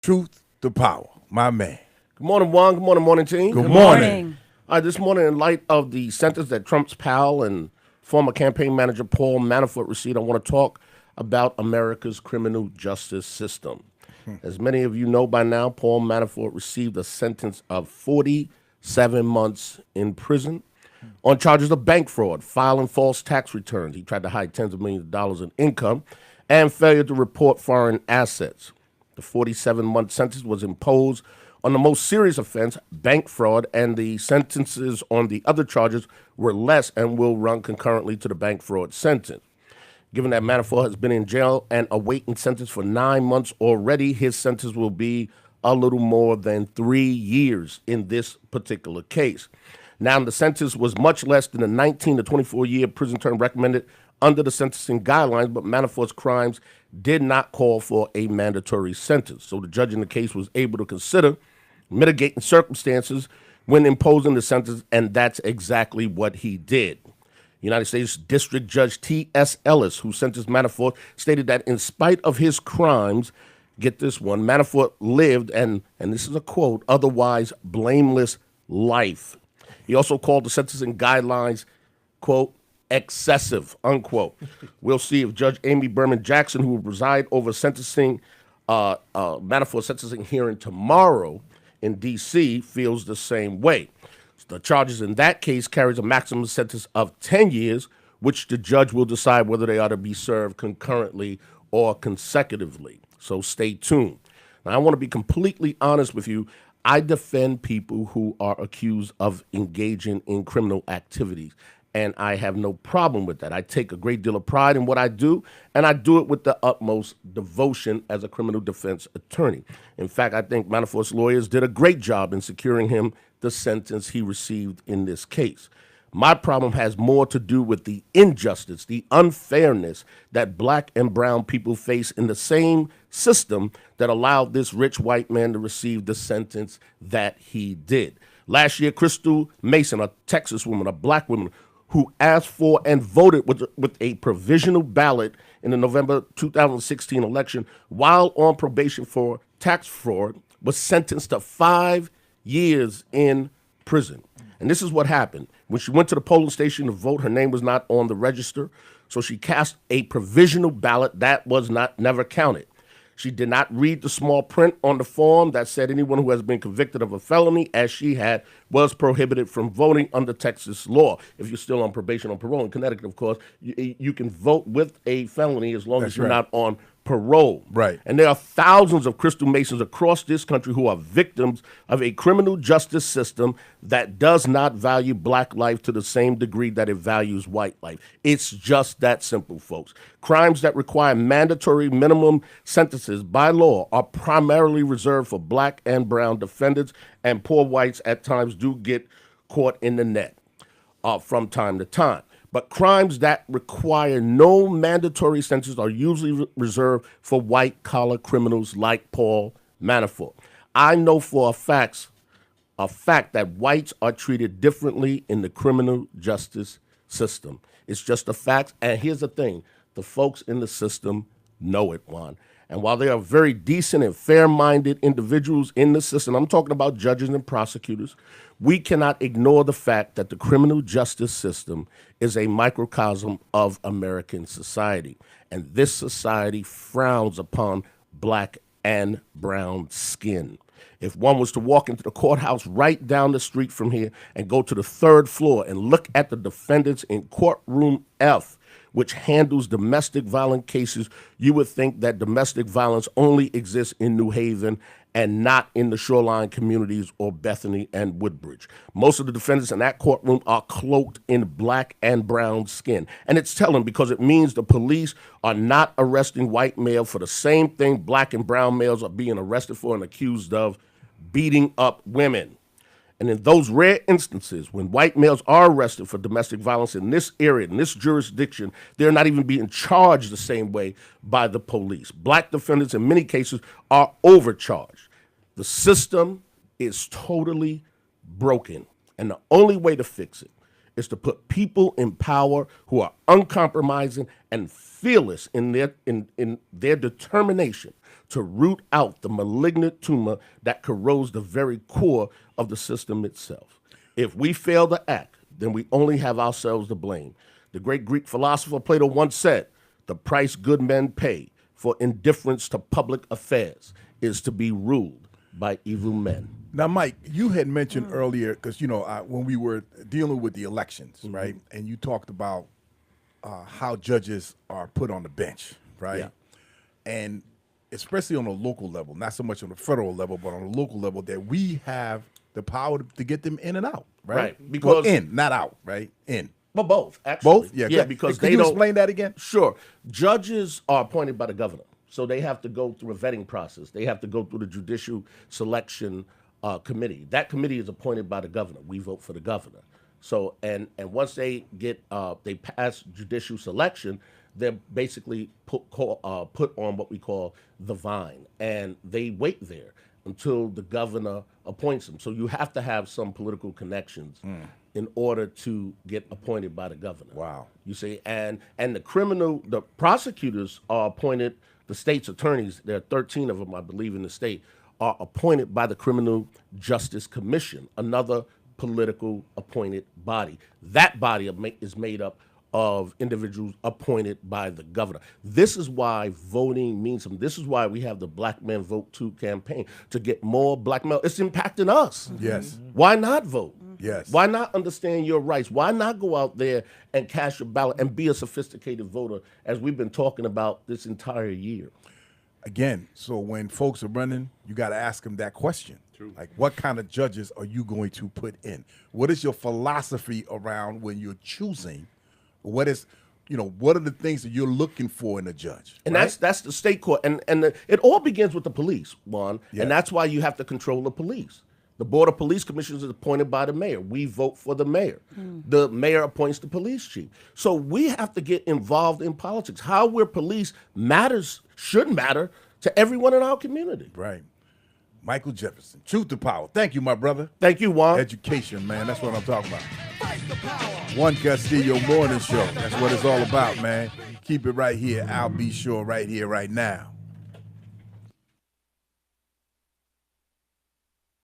Truth to power, my man. Good morning, Juan. Good morning, team. Good morning. All right, this morning, in light of the sentence that Trump's pal and former campaign manager Paul Manafort received, I want to talk about America's criminal justice system. As many of you know by now, Paul Manafort received a sentence of 47 months in prison on charges of bank fraud, filing false tax returns. He tried to hide tens of millions of dollars in income and failure to report foreign assets. The 47-month sentence was imposed on the most serious offense, bank fraud, and the sentences on the other charges were less and will run concurrently to the bank fraud sentence. Given that Manafort has been in jail and awaiting sentence for 9 months already, his sentence will be a little more than 3 years in this particular case. Now, the sentence was much less than the 19 to 24-year prison term recommended under the sentencing guidelines, but Manafort's crimes did not call for a mandatory sentence. So the judge in the case was able to consider mitigating circumstances when imposing the sentence, and that's exactly what he did. United States District Judge T.S. Ellis, who sentenced Manafort, stated that in spite of his crimes, get this one, Manafort lived, and this is a quote, otherwise blameless life. He also called the sentencing guidelines, quote, excessive, unquote. We'll see if Judge Amy Berman Jackson, who will preside over sentencing, Manafort sentencing hearing tomorrow in D.C., feels the same way. The charges in that case carries a maximum sentence of 10 years, which the judge will decide whether they ought to be served concurrently or consecutively. So stay tuned. Now, I want to be completely honest with you. I defend people who are accused of engaging in criminal activities, and I have no problem with that. I take a great deal of pride in what I do, and I do it with the utmost devotion as a criminal defense attorney. In fact, I think Manafort's lawyers did a great job in securing him the sentence he received in this case. My problem has more to do with the injustice, the unfairness that black and brown people face in the same system that allowed this rich white man to receive the sentence that he did. Last year, Crystal Mason, a Texas woman, a black woman, who asked for and voted with a provisional ballot in the November 2016 election while on probation for tax fraud, was sentenced to 5 years in prison. And this is what happened. When she went to the polling station to vote, her name was not on the register, so she cast a provisional ballot that was never counted. She did not read the small print on the form that said anyone who has been convicted of a felony, as she had, was prohibited from voting under Texas law. If you're still on probation or parole, in Connecticut, of course, you can vote with a felony as long as you're not on parole. Right. And there are thousands of Crystal Masons across this country who are victims of a criminal justice system that does not value black life to the same degree that it values white life. It's just that simple, folks. Crimes that require mandatory minimum sentences by law are primarily reserved for black and brown defendants, and poor whites at times do get caught in the net from time to time. But crimes that require no mandatory sentences are usually reserved for white-collar criminals like Paul Manafort. I know for a fact that whites are treated differently in the criminal justice system. It's just a fact. And here's the thing. The folks in the system know it, Juan. And while they are very decent and fair-minded individuals in the system, I'm talking about judges and prosecutors, we cannot ignore the fact that the criminal justice system is a microcosm of American society. And this society frowns upon black and brown skin. If one was to walk into the courthouse right down the street from here and go to the third floor and look at the defendants in courtroom F, which handles domestic violence cases, you would think that domestic violence only exists in New Haven and not in the shoreline communities or Bethany and Woodbridge. Most of the defendants in that courtroom are cloaked in black and brown skin. And it's telling because it means the police are not arresting white males for the same thing black and brown males are being arrested for and accused of, beating up women. And in those rare instances when white males are arrested for domestic violence in this area, in this jurisdiction, they're not even being charged the same way by the police. Black defendants in many cases are overcharged. The system is totally broken. And the only way to fix it is to put people in power who are uncompromising and fearless in their determination to root out the malignant tumor that corrodes the very core of the system itself. If we fail to act, then we only have ourselves to blame. The great Greek philosopher Plato once said, "The price good men pay for indifference to public affairs is to be ruled by evil men." Now, Mike, you had mentioned earlier, because, when we were dealing with the elections, right, and you talked about how judges are put on the bench, right? Yeah. And especially on a local level, not so much on the federal level, but on a local level, that we have the power to get them in and out, right? Right, because- Well, in, not out, right? In. Well, both, actually. Both? Yeah, because Can they you don't explain that again? Sure. Judges are appointed by the governor, so they have to go through a vetting process. They have to go through the judicial selection committee. That committee is appointed by the governor. We vote for the governor. So, and once they get they pass judicial selection, they're basically put on what we call the vine, and they wait there until the governor appoints them. So you have to have some political connections in order to get appointed by the governor. Wow. You see, and the prosecutors are appointed, the state's attorneys, there are 13 of them, I believe, in the state, are appointed by the Criminal Justice Commission, another political appointed body. That body is made up of individuals appointed by the governor. This is why voting means something. This is why we have the Black Men Vote Too campaign, to get more black males. It's impacting us. Yes. Why not vote? Yes. Why not understand your rights? Why not go out there and cast your ballot and be a sophisticated voter, as we've been talking about this entire year? Again, so when folks are running, you got to ask them that question. True. Like, what kind of judges are you going to put in? What is your philosophy around when you're choosing? What are the things that you're looking for in a judge? And right? that's the state court. And it all begins with the police, Juan. Yeah. And that's why you have to control the police. The Board of Police Commissioners is appointed by the mayor. We vote for the mayor. The mayor appoints the police chief. So we have to get involved in politics. How we're police should matter to everyone in our community. Right. Michael Jefferson, truth to power. Thank you, my brother. Thank you, Juan. Education, man. That's what I'm talking about. Juan Castillo Morning Show. That's what it's all about, man. Keep it right here. I'll be sure right here, right now.